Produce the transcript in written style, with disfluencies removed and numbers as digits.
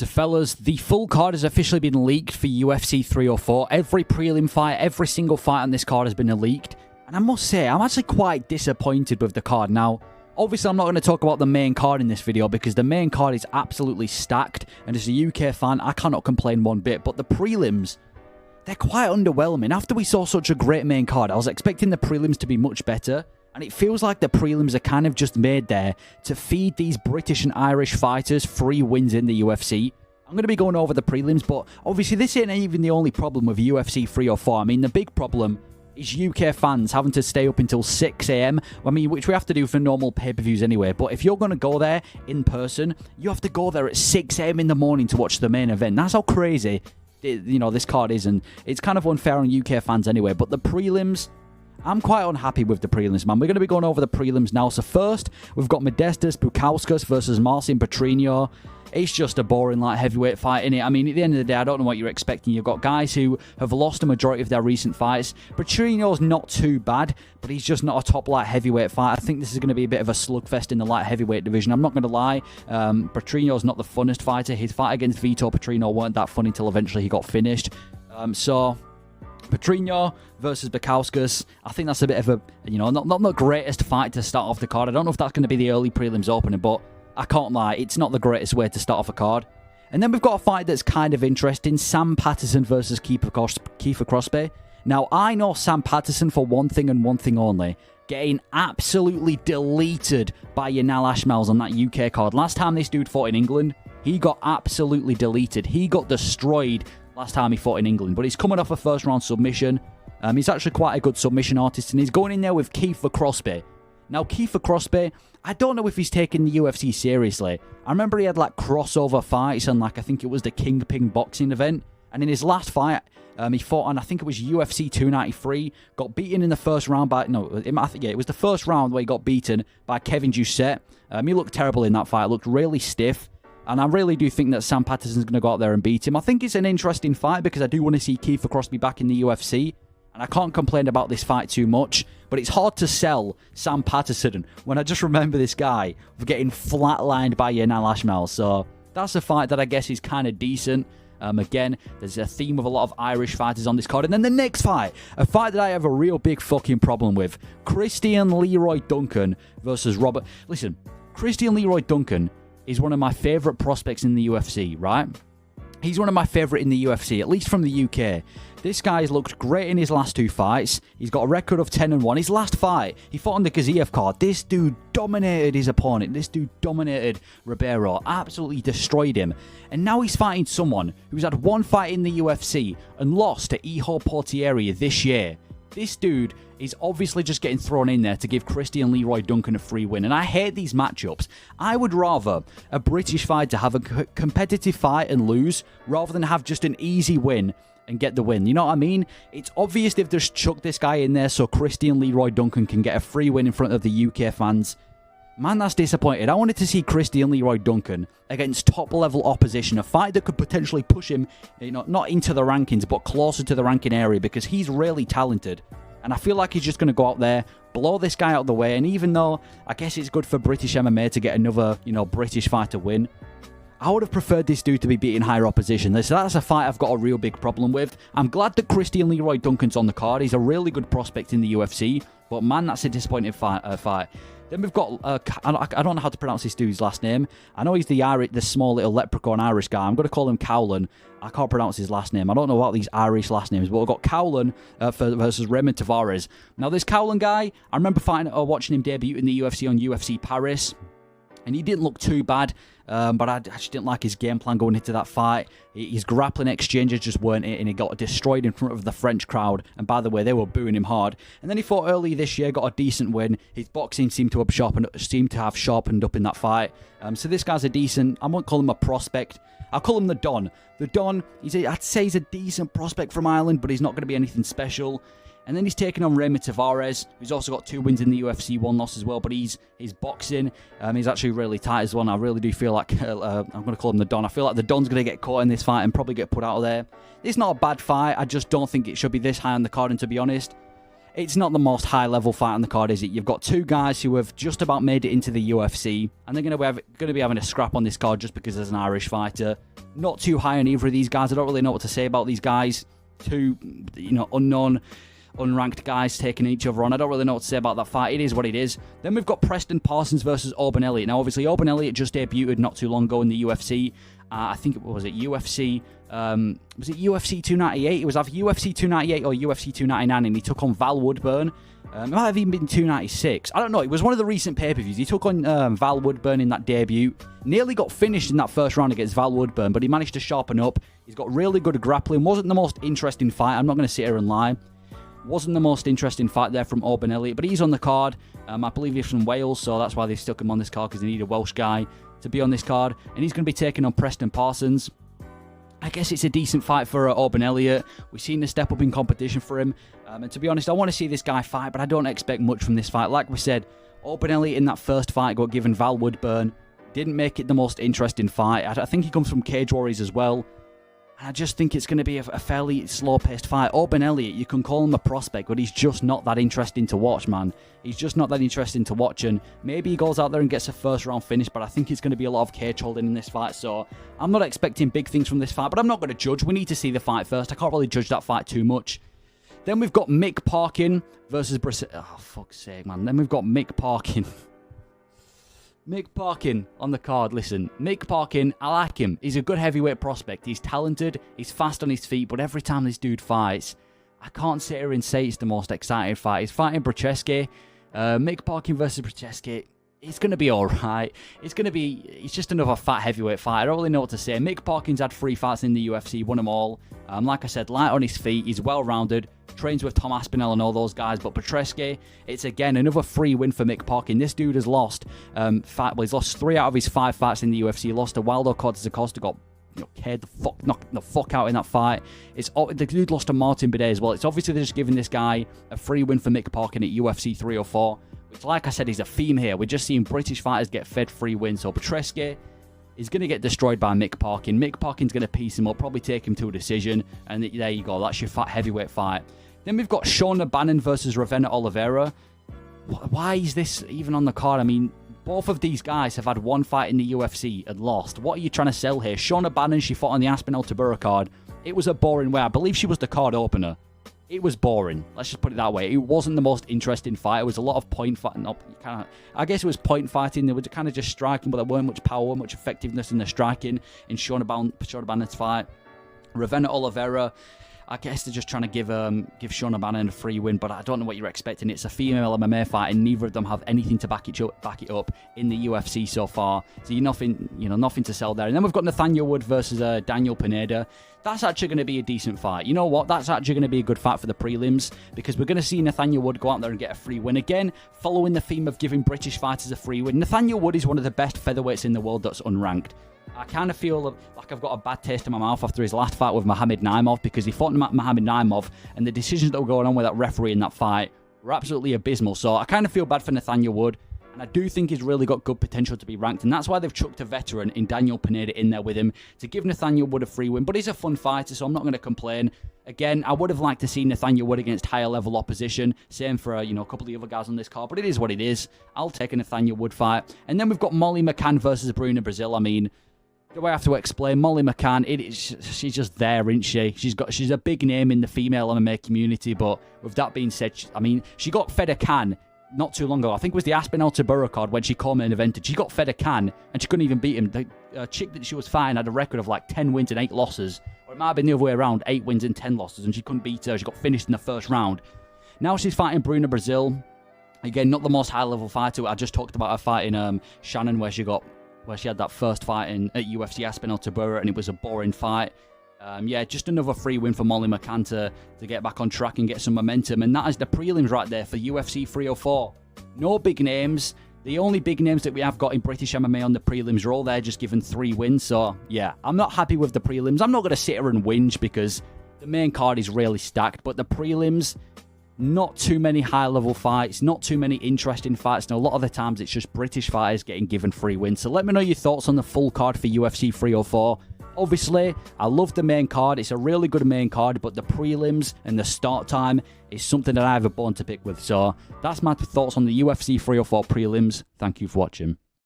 So fellas, the full card has officially been leaked for UFC 304. Every prelim fight, every single fight on this card has been leaked. And I must say, I'm actually quite disappointed with the card. Now, obviously I'm not going to talk about the main card in this video because the main card is absolutely stacked. And as a UK fan, I cannot complain one bit. But the prelims, they're quite underwhelming. After we saw such a great main card, I was expecting the prelims to be much better. And it feels like the prelims are kind of just made there to feed these British and Irish fighters free wins in the UFC. I'm going to be going over the prelims, but obviously this ain't even the only problem with UFC 304. I mean, the big problem is UK fans having to stay up until 6 AM. I mean, which we have to do for normal pay-per-views anyway. But if you're going to go there in person, you have to go there at 6 AM in the morning to watch the main event. That's how crazy, this card is. And it's kind of unfair on UK fans anyway. But the prelims, I'm quite unhappy with the prelims, man. We're going to be going over the prelims now. So first, we've got Modestas Bukauskas versus Marcin Petrino. It's just a boring light heavyweight fight, innit? I mean, at the end of the day, I don't know what you're expecting. You've got guys who have lost a majority of their recent fights. Petrino's not too bad, but he's just not a top light heavyweight fight. I think this is going to be a bit of a slugfest in the light heavyweight division. I'm not going to lie. Petrino's not the funnest fighter. His fight against Vito Petrino weren't that fun until eventually he got finished. Petrino versus Bukauskas. I think that's a bit of a, not the greatest fight to start off the card. I don't know if that's going to be the early prelims opening, but I can't lie, it's not the greatest way to start off a card. And then we've got a fight that's kind of interesting. Sam Patterson versus Kiefer Crosby. Now, I know Sam Patterson for one thing and one thing only. Getting absolutely deleted by Yanal Ashmels on that UK card. Last time this dude fought in England, he got absolutely deleted. He got destroyed last time he fought in England. But he's coming off a first round submission. He's actually quite a good submission artist. And he's going in there with Kiefer Crosby. Now, Kiefer Crosby, I don't know if he's taking the UFC seriously. I remember he had like crossover fights and I think it was the Kingpin boxing event. And in his last fight, he fought on, I think it was UFC 293, got beaten in the first round by, it was the first round where he got beaten by Kevin Doucette. He looked terrible in that fight, looked really stiff. And I really do think that Sam Patterson's going to go out there and beat him. I think it's an interesting fight because I do want to see Kiefer Crosby back in the UFC. And I can't complain about this fight too much. But it's hard to sell Sam Patterson when I just remember this guy getting flatlined by Yanal Ashmel. So that's a fight that I guess is kind of decent. Again, there's a theme of a lot of Irish fighters on this card. And then the next fight, a fight that I have a real big fucking problem with. Christian Leroy Duncan versus Robert. Listen, Christian Leroy Duncan is one of my favourite prospects in the UFC, right? He's one of my favourite in the UFC, at least from the UK. This guy's looked great in his last two fights. He's got a record of 10-1. His last fight, he fought on the Gaziev card. This dude dominated his opponent. This dude dominated Ribeiro. Absolutely destroyed him. And now he's fighting someone who's had one fight in the UFC and lost to Iho Portieri this year. This dude is obviously just getting thrown in there to give Christian Leroy Duncan a free win. And I hate these matchups. I would rather a British fighter have a competitive fight and lose rather than have just an easy win and get the win. You know what I mean? It's obvious they've just chucked this guy in there so Christian Leroy Duncan can get a free win in front of the UK fans. Man, that's disappointed. I wanted to see Christian Leroy Duncan against top-level opposition, a fight that could potentially push him, not into the rankings, but closer to the ranking area because he's really talented. And I feel like he's just going to go out there, blow this guy out of the way, and even though I guess it's good for British MMA to get another, British fighter win, I would have preferred this dude to be beating higher opposition. So that's a fight I've got a real big problem with. I'm glad that Christian Leroy Duncan's on the card. He's a really good prospect in the UFC, but man, that's a disappointing fight. Then we've got, I don't know how to pronounce this dude's last name. I know he's the small little leprechaun Irish guy. I'm going to call him Cowlan. I can't pronounce his last name. I don't know about these Irish last names, but we've got Cowlan versus Raymond Tavares. Now, this Cowlan guy, I remember watching him debut in the UFC on UFC Paris, and he didn't look too bad. But I just didn't like his game plan going into that fight. His grappling exchanges just weren't it, and he got destroyed in front of the French crowd. And by the way, they were booing him hard. And then he fought early this year, got a decent win. His boxing seemed to have sharpened up in that fight. So this guy's a decent, I won't call him a prospect. I'll call him the Don. The Don, I'd say he's a decent prospect from Ireland, but he's not going to be anything special. And then he's taking on Raymond Tavares, who's also got 2 wins in the UFC, 1 loss as well. But his boxing, he's actually really tight as well. And I really do feel like, I'm going to call him the Don. I feel like the Don's going to get caught in this fight and probably get put out of there. It's not a bad fight. I just don't think it should be this high on the card, and to be honest. It's not the most high-level fight on the card, is it? You've got two guys who have just about made it into the UFC, and they're going to be having a scrap on this card just because there's an Irish fighter. Not too high on either of these guys. I don't really know what to say about these guys. Two, unknown, unranked guys taking each other on. I don't really know what to say about that fight. It is what it is. Then we've got Preston Parsons versus Auburn Elliott. Now, obviously, Auburn Elliott just debuted not too long ago in the UFC. I think it was UFC. Was it UFC 298? It was either UFC 298 or UFC 299, and he took on Val Woodburn. It might have even been 296. I don't know. It was one of the recent pay-per-views. He took on Val Woodburn in that debut. Nearly got finished in that first round against Val Woodburn, but he managed to sharpen up. He's got really good grappling. Wasn't the most interesting fight. I'm not going to sit here and lie. Wasn't the most interesting fight there from Auburn Elliott, but he's on the card. I believe he's from Wales, so that's why they stuck him on this card, because they need a Welsh guy to be on this card. And he's going to be taking on Preston Parsons. I guess it's a decent fight for Auburn Elliott. We've seen the step up in competition for him. And to be honest, I want to see this guy fight, but I don't expect much from this fight. Like we said, Auburn Elliott in that first fight got given Val Woodburn. Didn't make it the most interesting fight. I think he comes from Cage Warriors as well. And I just think it's going to be a fairly slow-paced fight. Auburn Elliott, you can call him a prospect, but he's just not that interesting to watch, man. He's just not that interesting to watch, and maybe he goes out there and gets a first-round finish, but I think it's going to be a lot of cage holding in this fight, so I'm not expecting big things from this fight, but I'm not going to judge. We need to see the fight first. I can't really judge that fight too much. Then we've got Mick Parkin versus Oh, fuck's sake, man. Then we've got Mick Parkin. Mick Parkin on the card. Listen, Mick Parkin, I like him. He's a good heavyweight prospect. He's talented. He's fast on his feet. But every time this dude fights, I can't sit here and say it's the most exciting fight. He's fighting Brzezinski. Mick Parkin versus Brzezinski. It's going to be alright. It's just another fat heavyweight fight. I don't really know what to say. Mick Parkin's had 3 fights in the UFC, won them all. Like I said, light on his feet. He's well-rounded. Trains with Tom Aspinall and all those guys. But Brzezinski, it's again another free win for Mick Parkin. This dude has lost he's lost 3 out of his 5 fights in the UFC. He lost to Waldo Cortez Acosta, got knocked the fuck out in that fight. The dude lost to Martin Bidet as well. It's obviously they're just giving this guy a free win for Mick Parkin at UFC 304. Which, like I said, is a theme here. We're just seeing British fighters get fed free wins. So Brzezinski is going to get destroyed by Mick Parkin. Mick Parkin's going to piece him up, probably take him to a decision. And there you go. That's your fat heavyweight fight. Then we've got Shawna Bannon versus Ravenna Oliveira. Why is this even on the card? I mean, both of these guys have had 1 fight in the UFC and lost. What are you trying to sell here? Shawna Bannon, she fought on the Aspinall Tibura card. It was a boring way. I believe she was the card opener. It was boring. Let's just put it that way. It wasn't the most interesting fight. It was a lot of point fighting. I guess it was point fighting. They were kind of just striking, but there weren't much power, much effectiveness in the striking in Shawna Bannon's fight. Ravenna Oliveira, I guess they're just trying to give Shawna Bannon a free win, but I don't know what you're expecting. It's a female MMA fight, and neither of them have anything to back it up in the UFC so far. So nothing to sell there. And then we've got Nathaniel Wood versus Daniel Pineda. That's actually going to be a decent fight. You know what? That's actually going to be a good fight for the prelims, because we're going to see Nathaniel Wood go out there and get a free win. Again, following the theme of giving British fighters a free win. Nathaniel Wood is one of the best featherweights in the world that's unranked. I kind of feel like I've got a bad taste in my mouth after his last fight with Mohamed Naimov, because he fought Mohamed Naimov, and the decisions that were going on with that referee in that fight were absolutely abysmal. So I kind of feel bad for Nathaniel Wood, and I do think he's really got good potential to be ranked, and that's why they've chucked a veteran in Daniel Pineda in there with him to give Nathaniel Wood a free win. But he's a fun fighter, so I'm not going to complain. Again, I would have liked to see Nathaniel Wood against higher level opposition. Same for a couple of the other guys on this card, but it is what it is. I'll take a Nathaniel Wood fight. And then we've got Molly McCann versus Bruna Brazil. I mean, do I have to explain? Molly McCann, she's just there, isn't she? She's a big name in the female MMA community, but with that being said, she got fed a can not too long ago. I think it was the Aspinall Tibura card when she co-main evented. She got fed a can, and she couldn't even beat him. The chick that she was fighting had a record of like 10 wins and 8 losses. Or it might have been the other way around, 8 wins and 10 losses, and she couldn't beat her. She got finished in the first round. Now she's fighting Bruna Brazil. Again, not the most high-level fighter. I just talked about her fighting Shannon, where she had that first fight at UFC Aspinall Tibura, and it was a boring fight. Yeah, just another free win for Molly McCann to get back on track and get some momentum. And that is the prelims right there for UFC 304. No big names. The only big names that we have got in British MMA on the prelims are all there just given 3 wins. So, yeah, I'm not happy with the prelims. I'm not going to sit here and whinge because the main card is really stacked. But the prelims, not too many high-level fights, not too many interesting fights. And a lot of the times it's just British fighters getting given free wins. So let me know your thoughts on the full card for UFC 304. Obviously, I love the main card. It's a really good main card, but the prelims and the start time is something that I have a bone to pick with. So that's my thoughts on the UFC 304 prelims. Thank you for watching.